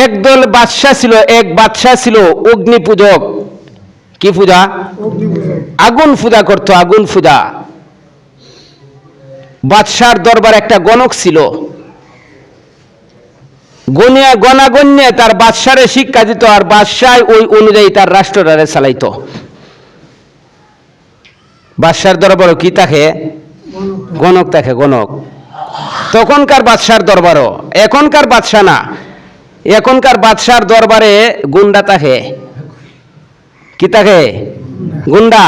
একদল বাদশা ছিল, এক বাদশা ছিল অগ্নি পূজক। কি পূজা? আগুন পূজা করতো, আগুন পূজা। বাদশার দরবার একটা গণক ছিল, গণাগণ্যে তার বাদশারে শিক্ষা দিত, আর বাদশাহ ওই অনুযায়ী তার রাষ্ট্রটারে চালাইতো। বাদশার দরবারও কি থাকে? গণক থাকে, গণক। তখনকার বাদশার দরবারও, এখনকার বাদশা না, এখনকার বাদশার দরবারে গুন্ডা থাকে। কি থাকে? গুন্ডা।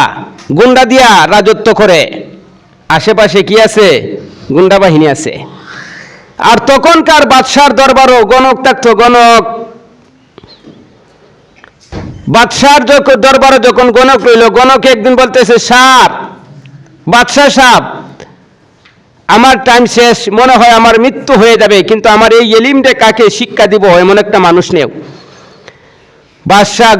গুন্ডা দিয়া রাজত্ব করে। আশেপাশে কি আছে? গুন্ডা বাহিনী আছে। আর তখনকার বাদশার দরবারও গণক থাকতো, গণক। বাদশার দরবারে যখন গণক রইল, গণক একদিন বলতেছে, সাপ, বাদশাহ সাপ, আমার টাইম শেষ, মনে হয় আমার মৃত্যু হয়ে যাবে, কিন্তু আমার এই এলিমটা কাকে শিক্ষা দিব এমন একটা মানুষ নেই। বাদশাহ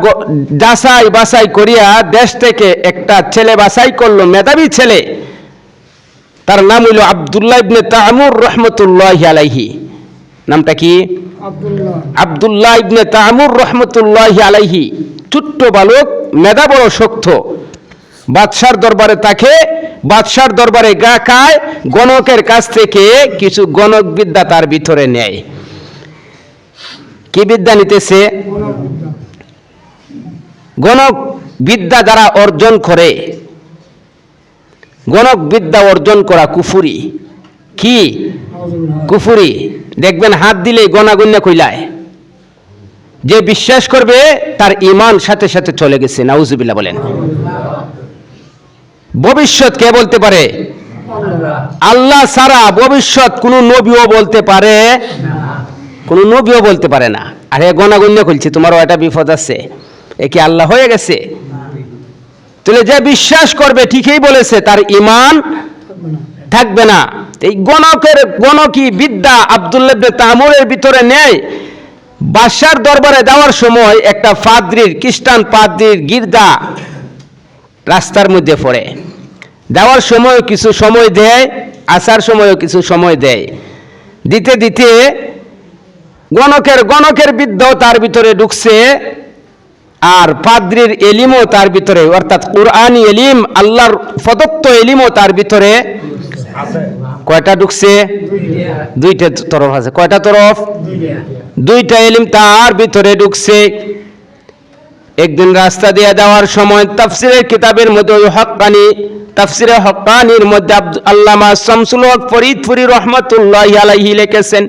যাচাই বাছাই করিয়া দেশ থেকে একটা ছেলে বাছাই করলো, মেধাবী ছেলে। তার নাম হইল আব্দুল্লাহ ইবনে তামুর রহমতুল্লাহি আলাইহি। নামটা কি? আব্দুল্লাহ ইবনে তামুর রহমতুল্লাহি আলাইহি। ছোট্ট বালক, মেধা বড় শক্ত। বাদশার দরবারে তাকে, বাদশার দরবারে গা খায়, গণকের কাছ থেকে কিছু গণক বিদ্যা তার ভিতরে নেয়। কি বিদ্যা নিতেছে? গণক বিদ্যা যারা অর্জন করে, গণক বিদ্যা অর্জন করা কুফুরি। কি কুফুরি? দেখবেন হাত দিলেই গণাগণ্য কইলায়। যে বিশ্বাস করবে তার ঈমান সাথে সাথে চলে গেছে। নাউজুবিল্লাহ বলেন। ভবিষ্যৎ কে বলতে পারে? আল্লাহ ছাড়া ভবিষ্যৎ কোন নবীও বলতে পারে, কোন নবীও বলতে পারে না। আরে গণাগণ্য কইছে, তোমারও একটা বিপদ আছে, এ কি আল্লাহ হয়ে গেছে? তাহলে যে বিশ্বাস করবে ঠিকই বলেছে, তার ঈমান থাকবে না। এই গণকি বিদ্যা আব্দুল্লাহ ইবনে তামুরের ভিতরে নেই। বাদশার দরবারে যাওয়ার সময় একটা পাদ্রীর, খ্রিস্টান পাদ্রীর গির্জা রাস্তার মধ্যে পড়ে। যাওয়ার সময় কিছু সময় দেয়, আসার সময়ও কিছু সময় দেয়। দিতে দিতে গণকের বিদ্যাও তার ভিতরে ঢুকছে, আর পাদ্রীর এলিমও তার ভিতরে, অর্থাৎ কুরআনি এলিম, আল্লাহর প্রদত্ত এলিমও তার ভিতরে কয়টা ঢুকছে? দুইটা তরফ আছে। কয়টা তরফ? দুইটা এলিম তার ভিতরে ঢুকছে। একদিন রাস্তা দিয়ে যাওয়ার সময় তাফসিরের কিতাবের মধ্যে ওই হক্কানি, তাফসিরে হক্কানির মধ্যে আল্লামা শামসুল হক ফরিদপুরি রহমতুল্লাহি আলাইহি লিখেছেন,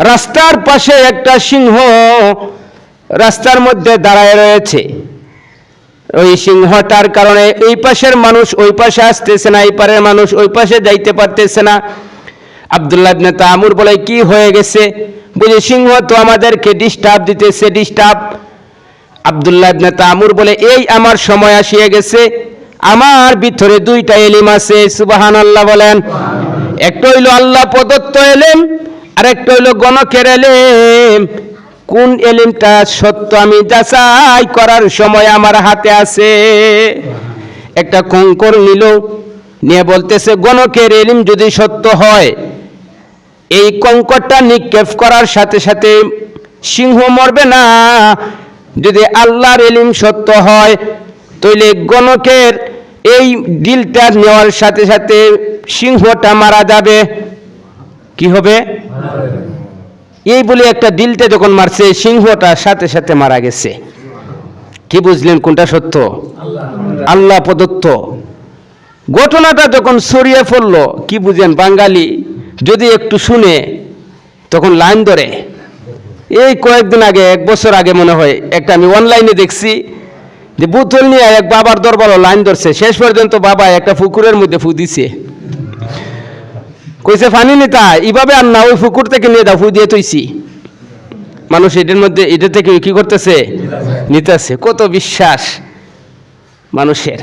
রাস্তার পাশে একটা সিংহ রাস্তার মধ্যে দাঁড়ায় রয়েছে। ওই সিংহটার কারণে এই পাশের মানুষ ওই পাশে আসতেছে না, এই পারের মানুষ ওই পাশে যাইতে পারতেছে না। আব্দুল্লাহ ইবনে তামুর বলে, কি হয়ে গেছে? বলে, সিংহ তো আমাদেরকে ডিস্টার্ব দিতেছে, ডিস্টার্ব। আব্দুল্লাহ ইবনে তামুর বলে, এই আমার সময় আসিয়ে গেছে, আমার ভিতরে দুইটা এলিম আছে। সুবহানাল্লাহ বলেন। একটা হইল আল্লাহ প্রদত্ত এলিম, আর একটা হইল গণকের এলিম। কোন এলিমটা সত্য আমি যাচাই করার সময় আমার হাতে আছে। একটা কঙ্কর নিল, নিয়ে বলতেছে, গণকের এলিম যদি সত্য হয়, এই কঙ্করটা নিক্ষেপ করার সাথে সাথে সিংহ মরবে না। যদি আল্লাহর এলিম সত্য হয়, তাহলে গণকের এই ডিলটা নেওয়ার সাথে সাথে সিংহটা মারা যাবে। কি হবে? এই বলে একটা ডিলটা যখন মারছে, সিংহটা সাথে সাথে মারা গেছে। কি বুঝলেন কোনটা সত্য? আল্লাহ প্রদত্ত। ঘটনাটা যখন ছড়িয়ে পড়লো, কি বুঝেন বাঙালি যদি একটু শুনে তখন লাইন ধরে। এই কয়েকদিন আগে, এক বছর আগে মনে হয়, একটা আমি অনলাইনে দেখছি যে বোতল নিয়ে এক বাবার দরবারও লাইন ধরছে। শেষ পর্যন্ত বাবা একটা পুকুরের মধ্যে ফু দিছে। কইছে পানি নিতা এইভাবে আর না, ওই পুকুর থেকে নিয়ে দাও, ফু দিয়ে তৈছি। মানুষ এটার মধ্যে, এটা থেকে কি করতেছে? নিতেছে। কত বিশ্বাস মানুষের।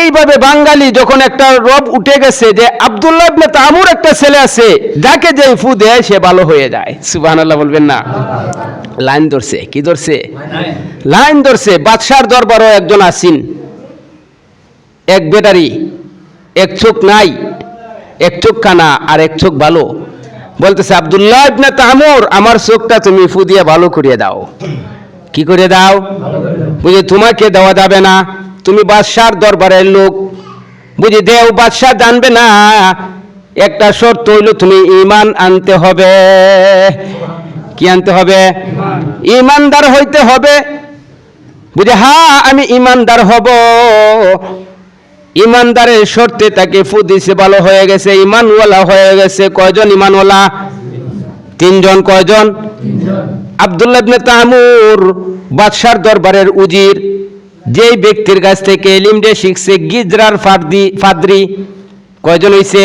এইভাবে বাঙালি যখন একটা রব উঠে গেছে যে আব্দুল্লাহ ইবনে তামুর একটা ছেলে আছে, যাকে যে ফু দেয় সে ভালো হয়ে যায়। সুবহানাল্লাহ বলবেন না? লাইন ধরছে। কি ধরছে? লাইন ধরছে। বাদশার দরবারও একজন আসিন, এক বেটারি, এক চোখ নাই, এক চোখ কানা আর এক চোখ ভালো। বলতেছে আব্দুল্লাহ ইবনে তামুর, আমার চোখটা তুমি ফু দিয়ে ভালো করিয়ে দাও। কি করে দাও? বুঝি তোমাকে দেওয়া যাবে না, তুমি বাদশার দরবারের লোক, বুঝি দেও, বাদশাহ জানবে না। একটা শর্ত হইল তুমি ঈমান আনতে হবে। কি আনতে হবে? ঈমানদার হইতে হবে। বুঝে হ্যাঁ আমি ঈমানদার হব। ঈমানদারের শর্তে তাকে ফু দিছে, ভালো হয়ে গেছে, ঈমানওয়ালা হয়ে গেছে। কয়জন ঈমানওয়ালা? 3 জন। কয়জন? আব্দুল্লাহ ইবনে তামুর বাদশার দরবারের উজির, যেই ব্যক্তির কাছ থেকে ইলমটা শিখছে গিজরার ফাদরি। কয়জন হইছে?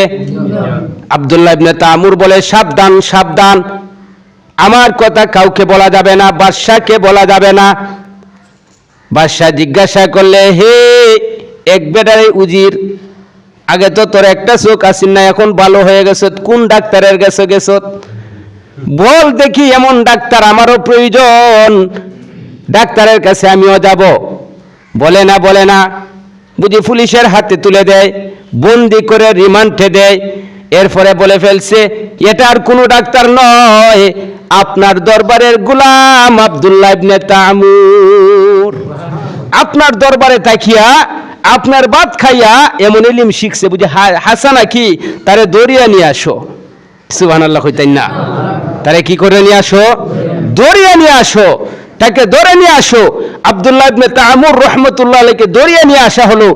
আব্দুল্লাহ ইবনে তামুর বলে সাবধান সাবধান, আমার কথা কাউকে বলা যাবে না, বাদশাকে বলা যাবে না। বাদশাহ জিজ্ঞাসা করলে, হে এক বেটারে উজির, আগে তো তোর একটা চোখ আসিন না, এখন ভালো হয়ে গেছে, কোন ডাক্তারের কাছে গেছ? বল দেখি, এমন ডাক্তার আমারও প্রয়োজন, ডাক্তারের কাছে আমিও যাব। বলে না, বলে না। বুঝি পুলিশের হাতে তুলে দেয়, বন্দি করে রিমান্ডে দেয়। এরপরে বলে ফেলছে, এটা আর কোনো ডাক্তার নয়, আপনার দরবারের গোলাম আব্দুল্লাহ ইবনে তামুর। আপনার দরবারে তাকিয়া, আপনার ভাত খাইয়া এমন ইলম শিখছে, বুঝি হাসানা কি, তারে দরিয়া নিয়ে আসো। সুবহানাল্লাহ কইতেন না? তারে কি করে নিয়ে আসো? দরিয়া নিয়ে আসো, তাকে ধরে নিয়ে আসো। আব্দুল্লাহ ইবনে তামুর রহমতুল্লাহ আলাইহিকে দরিয়া নিয়ে আসা হলো।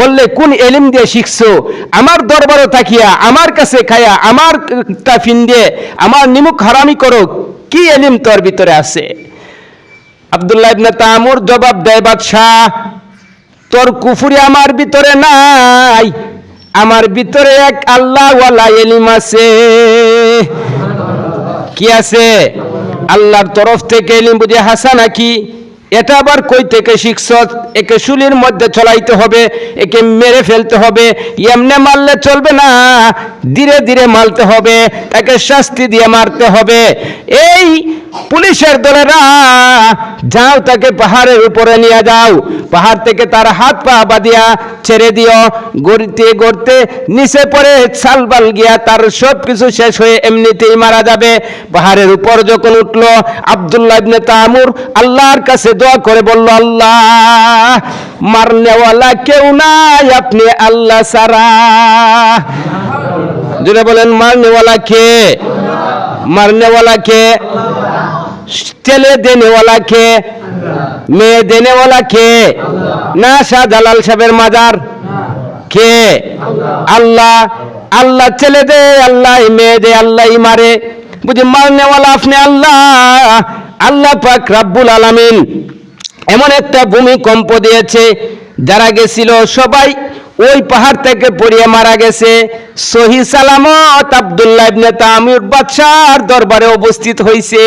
বললে, কোন ইলম দিয়ে শিখছো? আমার দরবারে তাকিয়া, আমার কাছে খায়া, আমার টাফিন দিয়ে আমার নিমুখ হারামি করো, কি ইলম তোর ভিতরে আছে? আব্দুল্লাহ ইবনে তামুর জবাব দেয়, বাদশাহ, তোর কুফরি আমার ভিতরে নাই, আমার ভিতরে এক আল্লাহওয়ালা ইলম আছে। কি আছে? আল্লাহর তরফ থেকে ইলম। বুঝে হাসানা কি, এটা আবার কই থেকে শিখছ? একে শুলির মধ্যে চলাইতে হবে, একে মেরে ফেলতে হবে, এমনে মারলে চলবে না, ধীরে ধীরে মারতে হবে, তাকে শাস্তি দিয়ে মারতে হবে। এই পুলিশের দলেরা, যাও তাকে পাহাড়ের উপরে নিয়ে যাও, পাহাড় থেকে তার হাত পা বাঁধিয়া ছেড়ে দিও, গড়তে গড়তে নিচে পড়ে সালবাল গিয়া তার সব কিছু শেষ হয়ে এমনিতেই মারা যাবে। পাহাড়ের উপর যখন উঠলো, আব্দুল্লাহ ইবনে তামুর আল্লাহর কাছে দোয়া করে বলল, আল্লাহ, মারনেওয়ালা কেউ নাই, আপনি আল্লাহ ছাড়া। জুড়ে বলেন, মারনেওয়ালা কে? মারনেওয়ালা কে? ছেলে দেনেওয়ালা কে? মেয়ে দেনেওয়ালা কে? না শাহজালাল সাহেবের মাজার কে? আল্লাহ। আল্লাহ ছেলে দে, আল্লাহ মেয়ে দে, আল্লাহ মারে। বুঝি মারনেওয়ালা আপনি আল্লাহ। আল্লাহ পাক রাব্বুল আলামিন এমন একটা ভূমিকম্প দিয়েছে, যারা গেছিল সবাই ওই পাহাড় থেকে পড়িয়ে মারা গেছে। সহি সালামত আব্দুল্লাহ ইবনে তামুর বাদশার দরবারে উপস্থিত হইছে।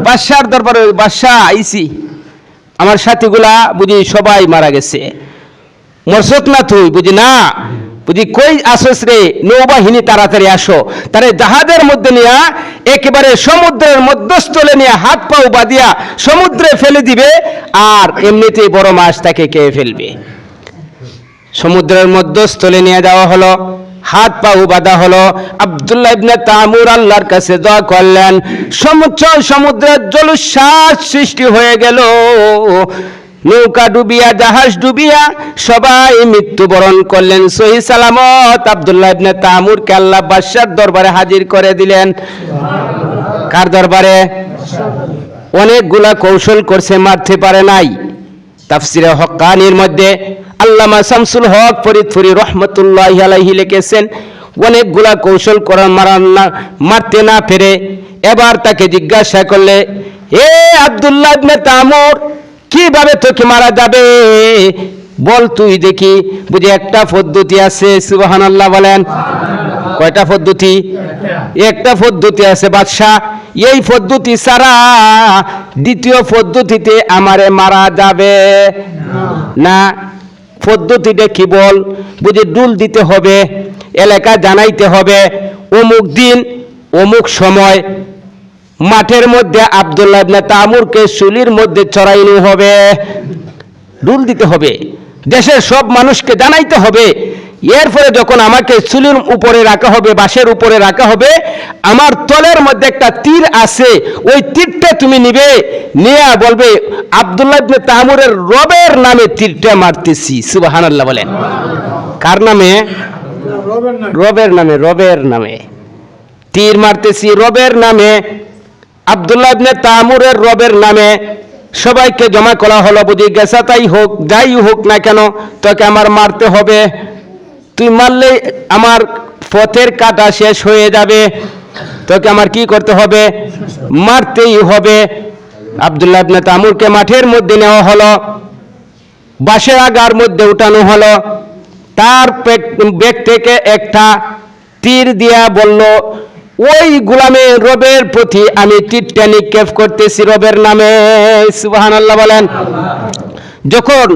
বাদশার দরবারে, বাদশাহ আইছি, আমার সাথীগুলা বুঝি সবাই মারা গেছে, মরসত না তুই? বুঝি না। বুঝি কই আসস রে? নৌবাহিনী তাড়াতাড়ি আসো, তারে জাহাজের মধ্যে নিয়ে একেবারে সমুদ্রের মধ্যস্থলে নিয়ে হাত পাও বাঁধিয়া সমুদ্রে ফেলে দিবে, আর এমনিতেই বড় মাছ তাকে খেয়ে ফেলবে। সমুদ্রের মধ্যস্থলে নিয়ে যাওয়া হলো, হাত পাও বাঁধা হলো। আব্দুল্লাহ ইবনে তামুর আল্লাহর কাছে দোয়া করলেন, সমুদ্রের জলোচ্ছ্বাস সৃষ্টি হয়ে গেল। নৌকা ডুবিয়া, জাহাজ ডুবিয়া সবাই মৃত্যুবরণ করলেন। সহি সালামত আব্দুল্লাহ ইবনে তামুরকে আল্লাহ বাদশার দরবারে হাজির করে দিলেন। কার দরবারে? অনেকগুলা কৌশল করছে, মারতে পারে নাই। তাফসিরে হক্কানির মধ্যে আল্লামা শামসুল হক ফরিদপুরি রহমতুল্লাহি আলাইহি লিখেছেন, অনেকগুলা কৌশল করার মারতে না পেরে এবার তাকে জিজ্ঞাসা করলে, এ আব্দুল্লাহ ইবনে তামুর, কিভাবে তোকে মারা যাবে বল তুই দেখি। বুঝি একটা পদ্ধতি আছে। সুবহানাল্লাহ বলেন। কয়টা পদ্ধতি? একটা পদ্ধতি আছে বাদশা, এই পদ্ধতি ছাড়া দ্বিতীয় পদ্ধতিতে আমারে মারা যাবে না। পদ্ধতিটা কি বল? বুঝি ডুল দিতে হবে, এলাকা জানাইতে হবে, অমুক দিন অমুক সময় মাঠের মধ্যে আব্দুল্লাহ ইবনে তামুরকে শুলির মধ্যে চড়াইনো হবে, ডুল দিতে হবে। দেশের সব মানুষকে জানাইতে হবে। এরপরে যখন আমাকে চুলের উপরে রাখা হবে, বাঁশের উপরে রাখা হবে, আমার তলের মধ্যে একটা তীর আছে, ওই তীরটা তুমি নিবে, নিয়ে বলবে আব্দুল্লাহ ইবনে তামুরের রবের নামে তীরটা মারতেছি। সুবহানাল্লাহ বলেন। কার নামে? রবের নামে। রবের নামে তীর মারতেছি, রবের নামে, আব্দুল্লাহ ইবনে তামুরের রবের নামে। সবাইকে জমা করা হলো, বুঝি গেছা তাই হোক, যাই হোক না কেন, তোকে আমার মারতে হবে। তুই মারলে আমার পথের কাটা শেষ হয়ে যাবে, তোকে আমার কি করতে হবে? মারতেই হবে। আব্দুল্লাহ ইবনে তামুরকে মাঠের মধ্যে নেওয়া হলো, বাঁশের আগার মধ্যে উঠানো হলো। তার ব্যাগ থেকে একটা তীর দিয়া বলল, ওই গোলামের রবের প্রতি আমি তীরটা নিক্ষেপ করতেছি রবের নামে। সুবহানাল্লাহ বলেন। যখন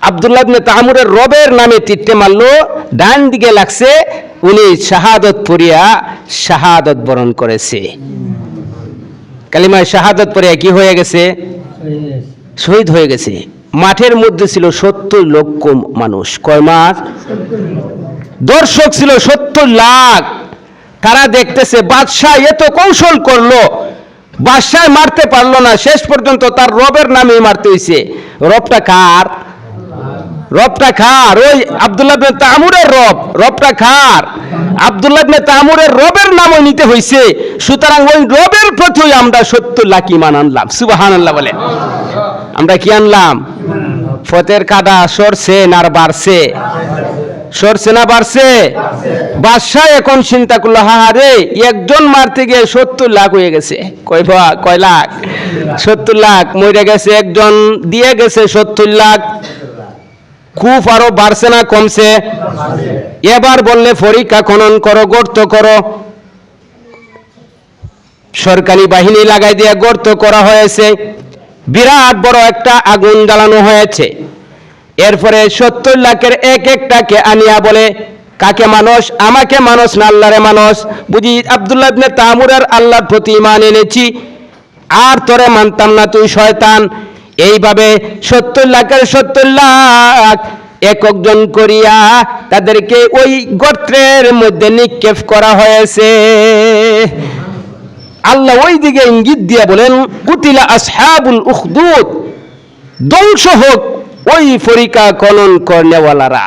আব্দুল্লাহ ইবনে তামুরের রবের নামে তীরটা মারলো, ডান দিকে লাগছে, উনি শাহাদত পড়িয়া শাহাদত বরণ করেছে। কালিমায় শাহাদত পড়িয়া কি হয়ে গেছে? শহীদ হয়ে গেছে। মাঠের মধ্যে ছিল 70 লক্ষ মানুষ। কয় মাস? দর্শক ছিল 70 লাখ। তারা দেখতেছে বাদশাহ এত কৌশল করলো, বাদশাহ মারতে পারলো না, শেষ পর্যন্ত তার রবের নামেই মারতে হইছে। রবটা কার? রবটা কার? ওই আব্দুল্লাহ ইবনে তামুরের রব। রবটা কার? আব্দুল্লাহ ইবনে তামুরের রবের নামও নিতে হইছে। সুতরাং ওই রবের প্রতি আমরা 70 লাখ ঈমান আনলাম। সুবহানাল্লাহ বলে। আমরা কি আনলাম? ফতের কাদা সরছে না বাড়ছে? সরছে না বাড়ছে? বাদশাহ এখন চিন্তা করলো, হারে একজন মারতে গিয়ে 70 লাখ হয়ে গেছে। কয় লাখ? 70 লাখ মরে গেছে, একজন দিয়ে গেছে 70 লাখ। খুব আরো বাড়ছে না কমছে? এবার বললে পরীক্ষা খনন করো, গর্ত করো। সরকারি বাহিনী লাগাই দিয়ে গর্ত করা হয়েছে, বিরাট বড় একটা আগুন জ্বালানো হয়েছে। এরপরে 70 লাখের এক একটাকে আনিয়া বলে, কাকে মানুষ? আমাকে মানুষ না আল্লাহরে মানুষ? বুঝি আব্দুল্লাহ ইবনে তামুরের আল্লাহর প্রতি ঈমান এনেছি, আর তোরে মানতাম না, তুই শয়তান। এইভাবে 70 লাখের 70 লাখ একজন করিয়া তাদেরকে ওই গর্তের মধ্যে নিক্ষেপ করা হয়েছে। আল্লাহ ওই দিকে ইঙ্গিত দিয়ে বলেন, কুতিলা আসহাবুল উখদুদ, ধ্বংস হোক ওই পরীক্ষা খনন করনেওয়ালারা।